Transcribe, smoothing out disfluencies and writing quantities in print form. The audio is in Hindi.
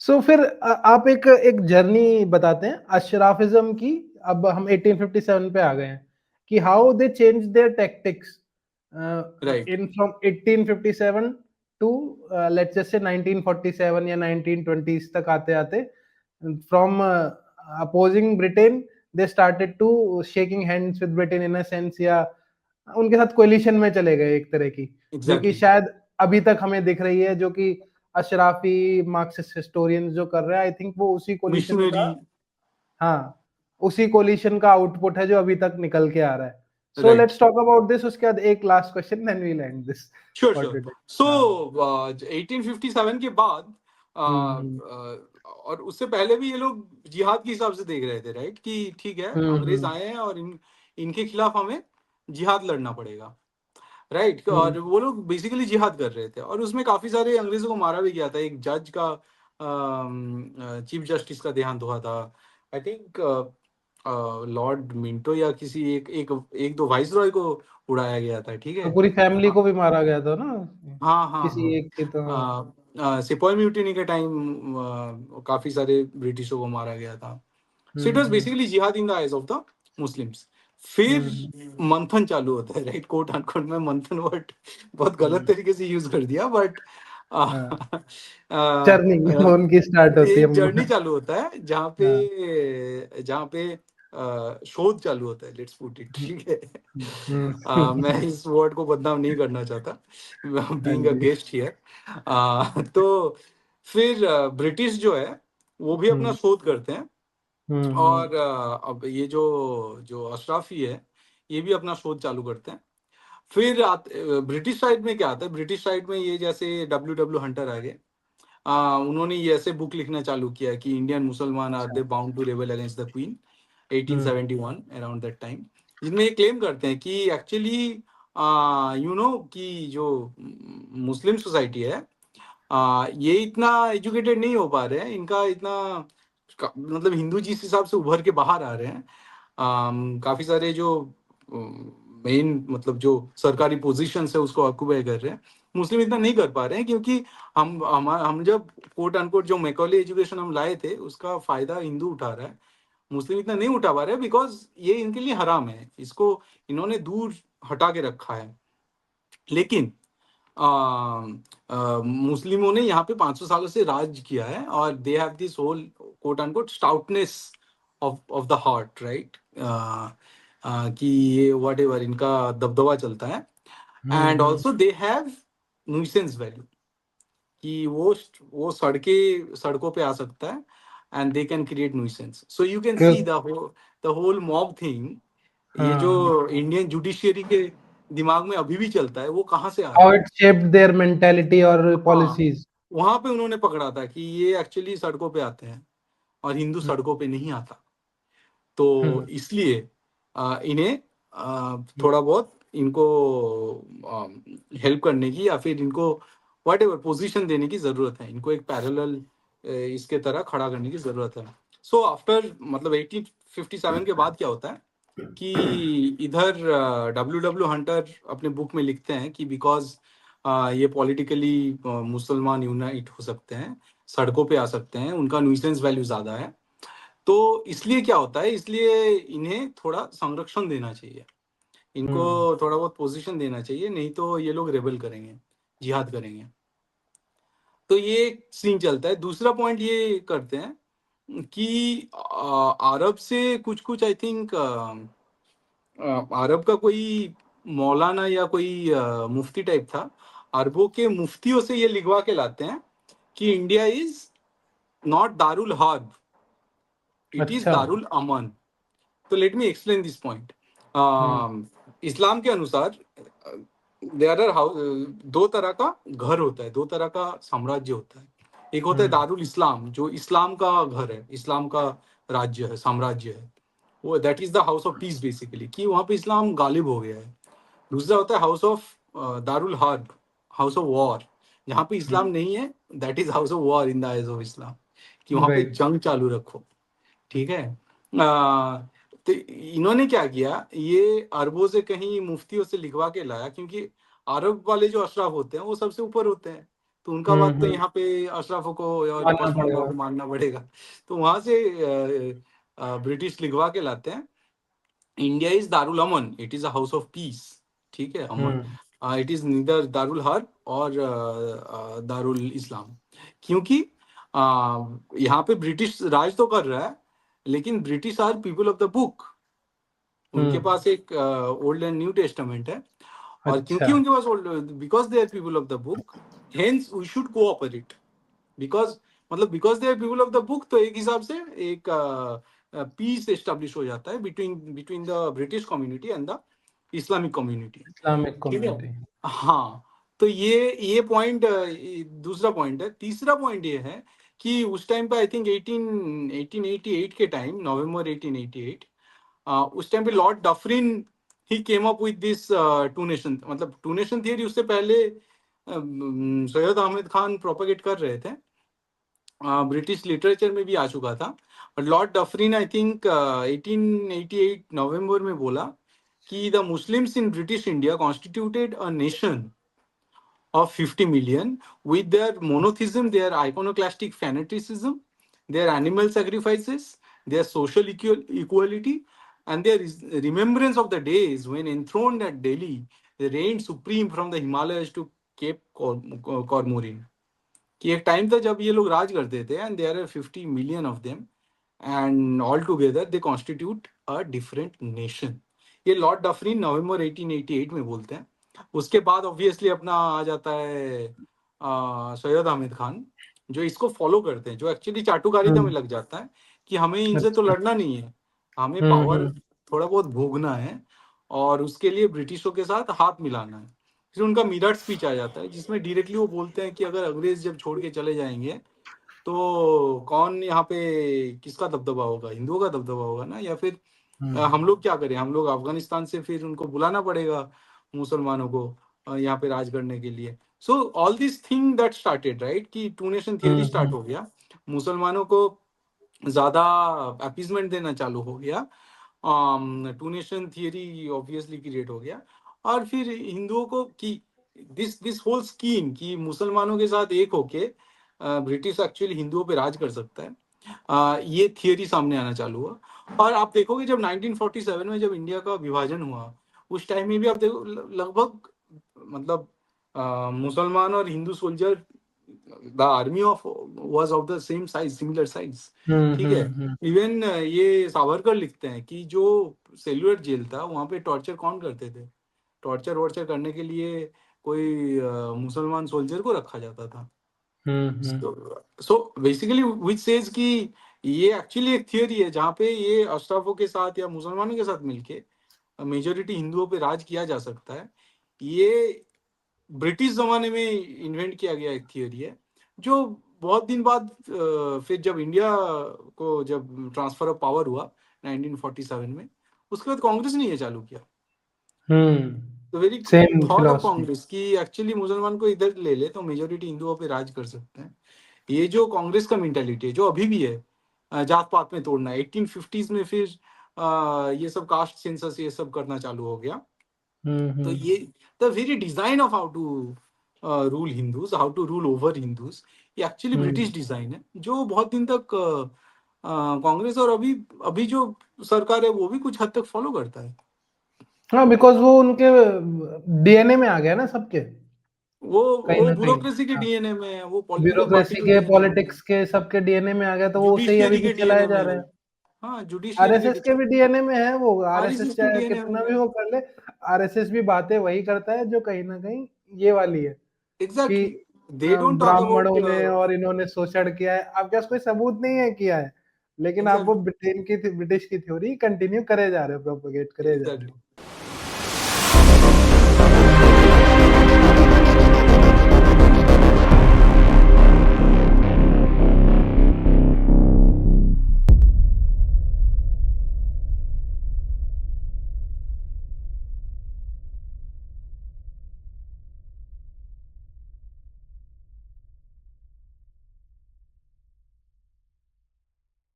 सो फिर आप एक एक जर्नी बताते हैं अशराफिज्म की। अब हम 1857 पे आ गए हैं कि how they change their tactics right. In from 1857 to let's just say 1947 या 1920s तक आते आते from opposing Britain they started to shaking hands with Britain in a sense, या उनके साथ कोलिशन में चले गए एक तरह की, जो कि एग्जैक्टली। शायद अभी तक हमें दिख रही है, जो कि अशराफी मार्क्सिस्ट हिस्टोरियंस जो कर रहे हैं, आई थिंक वो उसी कोलिशन का, मिशनरी। हाँ, उसी कोलिशन का आउटपुट है जो अभी तक निकल के आ रहा है। So right. Let's talk about this, उसके बाद एक last question, then we will end this sure for sure. Today. So हाँ। 1857 के बाद हम्म और उससे पहले भी ये लोग जिहाद के हिसाब से देख रहे थे, राइट, कि ठीक है अंग्रेज हम्म आए हैं और इनके खिलाफ हमें जिहाद लड़ना पड़ेगा, राइट। हम्म और वो लोग बेसिकली जिहाद कर रहे थे और उसमें काफी सारे अंग्रेजों को मारा भी गया था। एक जज का, चीफ जस्टिस का देहांत हुआ था, आई थिंक लॉर्ड मिंटो या किसी एक दो वाइसरॉय को उड़ाया गया था, ठीक तो है। पूरी फैमिली को भी मारा गया था ना, हाँ हाँ किसी एक की तो। हाँ। सिपॉय म्यूटिनी के टाइम काफी सारे ब्रिटिशों को मारा गया था। So it was hmm basically जिहाद in the eyes of the Muslims. फिर हम्म मंथन चालू होता है, राइट। कोट अनकोट में मंथन वर्ड बहुत गलत हम्म, तरीके से यूज कर दिया, बट हाँ, जर्नी उनकी स्टार्ट होती है। एक जर्नी चालू होता है जहाँ पे शोध चालू होता है, लेट्स पुट इट, ठीक है। मैं इस वर्ड को बदनाम नहीं करना चाहता, हाँ बीइंग अ जी। Guest here. तो फिर ब्रिटिश जो है वो भी अपना हम्म शोध करते हैं। हम्म। और अब ये जो जो अशराफी है ये भी अपना शोध चालू करते हैं। फिर ब्रिटिश साइड में क्या आता है, ब्रिटिश साइड में ये जैसे डब्ल्यू डब्ल्यू हंटर आ गए। उन्होंने ये ऐसे बुक लिखना चालू किया कि इंडियन मुसलमान आर अच्छा। They bound to rebel against the queen, hmm 1871 around that time. जिनमें ये क्लेम करते हैं कि एक्चुअली कि जो मुस्लिम सोसाइटी है ये इतना एजुकेटेड नहीं हो पा रहे हैं, इनका इतना मतलब हिंदू जिस हिसाब से उभर के बाहर आ रहे हैं, काफी सारे जो मेन मतलब जो सरकारी पोजीशन है उसको ऑक्यूपाई कर रहे हैं, मुस्लिम इतना नहीं कर पा रहे हैं, क्योंकि हम जब कोट अनकोट जो मैकॉले एजुकेशन हम लाए थे उसका फायदा हिंदू उठा रहा है, मुस्लिम इतना नहीं उठा पा रहे, बिकॉज ये इनके लिए हराम है, इसको इन्होंने दूर हटा के रखा है। लेकिन मुस्लिमों ने यहाँ पे 500 सालों से राज किया है और they have this whole quote unquote stoutness of the heart, right. कि ये वट एवर इनका दबदबा चलता है। And hmm. Also they have nuisance value, कि वो सड़कों पे आ सकता है and they can create nuisance. So you can see the whole mob thing, ये जो हाँ, इंडियन जुडिशियरी के दिमाग में अभी भी चलता है, वो कहाँ से आ हाउ रहा है। इट शेप्ड देयर मेंटालिटी और हाँ, पॉलिसीज। वहां पे उन्होंने पकड़ा था कि ये एक्चुअली सड़कों पे आते हैं और हिंदू सड़कों पे नहीं आता। तो हम्म इसलिए इन्हें थोड़ा बहुत इनको हेल्प करने की या फिर इनको वट एवर पोजिशन देने की जरूरत है, इनको एक पैरेलल इसके तरह खड़ा करने की जरूरत है। सो आफ्टर मतलब 1857 के बाद क्या होता है कि इधर डब्ल्यू डब्ल्यू हंटर अपने बुक में लिखते हैं कि बिकॉज ये पॉलिटिकली मुसलमान यूनाइट हो सकते हैं, सड़कों पे आ सकते हैं, उनका न्यूसेंस वैल्यू ज्यादा है, तो इसलिए क्या होता है, इसलिए इन्हें थोड़ा संरक्षण देना चाहिए, इनको हम्म थोड़ा बहुत पोजीशन देना चाहिए, नहीं तो ये लोग रेबल करेंगे, जिहाद करेंगे। तो ये सीन चलता है। दूसरा पॉइंट ये करते हैं कि अरब से कुछ कुछ आई थिंक अरब का कोई मौलाना या कोई मुफ्ती टाइप था, अरबों के मुफ्तियों से ये लिखवा के लाते हैं कि इंडिया इज नॉट दारुल हर्ब, इट इज अच्छा। दारुल अमन। तो let me explain this point. Hmm इस्लाम के अनुसार देयर आर दो तरह का घर होता है, दो तरह का साम्राज्य होता है। एक होता है हम्म दारुल इस्लाम, जो इस्लाम का घर है, इस्लाम का राज्य है, साम्राज्य है, वो that is the house of piece basically, कि वहां पे इस्लाम गालिब हो गया है। दूसरा होता है house of Darul herb, house of war, जहाँ पे इस्लाम नहीं है, that is house of war in the eyes of Islam, कि वहां पे राइट। जंग चालू रखो, ठीक है। तो इन्होंने क्या किया, ये अरबों से कहीं मुफ्तियों से लिखवा के लाया, क्योंकि अरब वाले जो अशराफ होते हैं वो सबसे ऊपर होते हैं, तो उनका बात तो हम्म, यहाँ पे अशराफों को और मानना पशमानगा पड़ेगा। को मानना पड़ेगा। तो वहां से ब्रिटिश लिखवा के लाते हैं, इंडिया इज दारुल अमन, it is a house of peace. ठीक है, अमन, हम्म इट इज नीदर दारुल हर्ब और दारुल इस्लाम। क्योंकि यहाँ पे ब्रिटिश राज तो कर रहा है, लेकिन British are people of the book. उनके हम्म। पास एक ओल्ड एंड न्यू टेस्टामेंट है, और अच्छा। क्योंकि उनके पास old, because they are people of the book, hence we should cooperate. Because, मतलब because they are people of the book, तो एक हिसाब से एक पीस एस्टेब्लिश हो जाता है between between the British community and the Islamic community. Islamic ठीक है, कम्युनिटी। हाँ। तो ये पॉइंट दूसरा पॉइंट है। तीसरा पॉइंट ये है कि उस टाइम पे आई थिंक 1888 के टाइम, नवंबर 1888, उस टाइम पे लॉर्ड डफरिन ही came up with this two nation, मतलब टू नेशन थियरी उससे पहले सैयद अहमद खान प्रोपेगेट कर रहे थे, ब्रिटिश लिटरेचर में भी आ चुका था। But Lord Dufferin I think 1888 नवंबर में बोला कि the Muslims in British India constituted a nation of 50 million with their monotheism, their iconoclastic fanaticism, their animal sacrifices, their social equality, and their remembrance of the days when enthroned at Delhi, they reigned supreme from the Himalayas to Cape Cormoran. कि एक टाइम था जब ये लोग राज करते थे, and there are 50 million of them, and all together they constitute a different nation. ये लॉर्ड डफरिन नवंबर 1888 में बोलते हैं। उसके बाद ऑब्वियसली अपना आ जाता है सैयद अहमद खान, जो इसको फॉलो करते हैं, जो एक्चुअली चाटुकारिता में हम्म। लग जाता है कि हमें इनसे तो अच्छा। लड़ना नहीं है, हमें पावर हम्म। थोड़ा बहुत भोगना है, और उसके लिए ब्रिटिशों के साथ हाथ मिलाना है। फिर उनका मीरठ स्पीच आ जाता है, जिसमें डायरेक्टली वो बोलते हैं कि अगर अंग्रेज जब छोड़ के चले जाएंगे, तो कौन यहाँ पे, किसका दबदबा होगा, हिंदुओं का दबदबा होगा ना, या फिर हम लोग क्या करें, हम लोग अफगानिस्तान से फिर उनको बुलाना पड़ेगा मुसलमानों को यहाँ पे राज करने के लिए। So all this thing that started, right, कि टू नेशन थियरी स्टार्ट हम्म। हो गया, मुसलमानों को ज्यादा अपीजमेंट देना चालू हो गया, two nation theory obviously create हो गया, और फिर हिंदुओं को कि दिस दिस होल स्कीम कि मुसलमानों के साथ एक होके ब्रिटिश एक्चुअली हिंदुओं पे राज कर सकता है, ये थियरी सामने आना चालू हुआ। और आप देखोगे जब 1947 में जब इंडिया का विभाजन हुआ, उस टाइम में भी आप देखो लगभग, मतलब मुसलमान और Hindu soldier, the army of was of the same size, similar size. ठीक है, हम्म। इवन ये सावरकर लिखते हैं कि जो सेल्यूलर जेल था, वहां पे टॉर्चर कौन करते थे, टॉर्चर वॉर्चर करने के लिए कोई मुसलमान सोल्जर को रखा जाता था। हम्म। सो बेसिकली विच सेज कि ये एक्चुअली एक थियोरी है जहाँ पे ये अशराफों के साथ या मुसलमानों के साथ मिलके मेजोरिटी हिंदुओं पे राज किया जा सकता है। ये ब्रिटिश जमाने में इन्वेंट किया गया एक थियोरी है, जो बहुत दिन बाद फिर जब इंडिया को जब ट्रांसफर ऑफ पावर हुआ 1947 में, उसके बाद कांग्रेस ने ये चालू किया। तो very same thought of philosophy. Congress कि एक्चुअली मुसलमान को इधर ले ले तो मेजोरिटी हिंदुओं पे राज कर सकते हैं। ये जो कांग्रेस का मेंटालिटी है, जो अभी भी है, जात पात में तोड़ना, 1850s में फिर ये सब कास्ट सेंसस ये सब करना चालू हो गया। तो हम्म। ये the very design of how to rule Hindus, how to rule over Hindus, ये एक्चुअली ब्रिटिश डिजाइन है, जो बहुत दिन तक कांग्रेस और अभी अभी जो सरकार है वो भी कुछ हद तक फॉलो करता है। हाँ, बिकॉज वो उनके डीएनए में आ गया ना सबके, वो कहीं वो ना कहीं। ब्यूरोक्रेसी के हाँ, डीएनए में है, वो पॉलिटिकल पार्टी ब्यूरोक्रेसी के के, डीएनए में है, पॉलिटिक्स के, सबके डीएनए में आ गया, तो वो उसे ही अभी जुडिशियरी भी के चलाए डीएनए जा में रहे है। हैं। हाँ, जुडिशियरी के आरएसएस के डीएनए, भी डीएनए में है वो, आरएसएस आरएसएस के चाहे डीएनए में कितना भी है। वो कर ले, आरएसएस भी बातें वही करता है जो कहीं ना कहीं ये वाली है कि एग्जैक्टली, दे डोंट टॉक ब्राह्मणों ने अबाउट, और इन्होंने शोषण किया है, आपके पास कोई सबूत नहीं है किया है, लेकिन आप वो एग्जैक्टली ब्रिटेन की ब्रिटिश की थ्योरी कंटिन्यू करे जा रहे हो, प्रोपोगेट करे जा रहे एग्जैक्टली हो।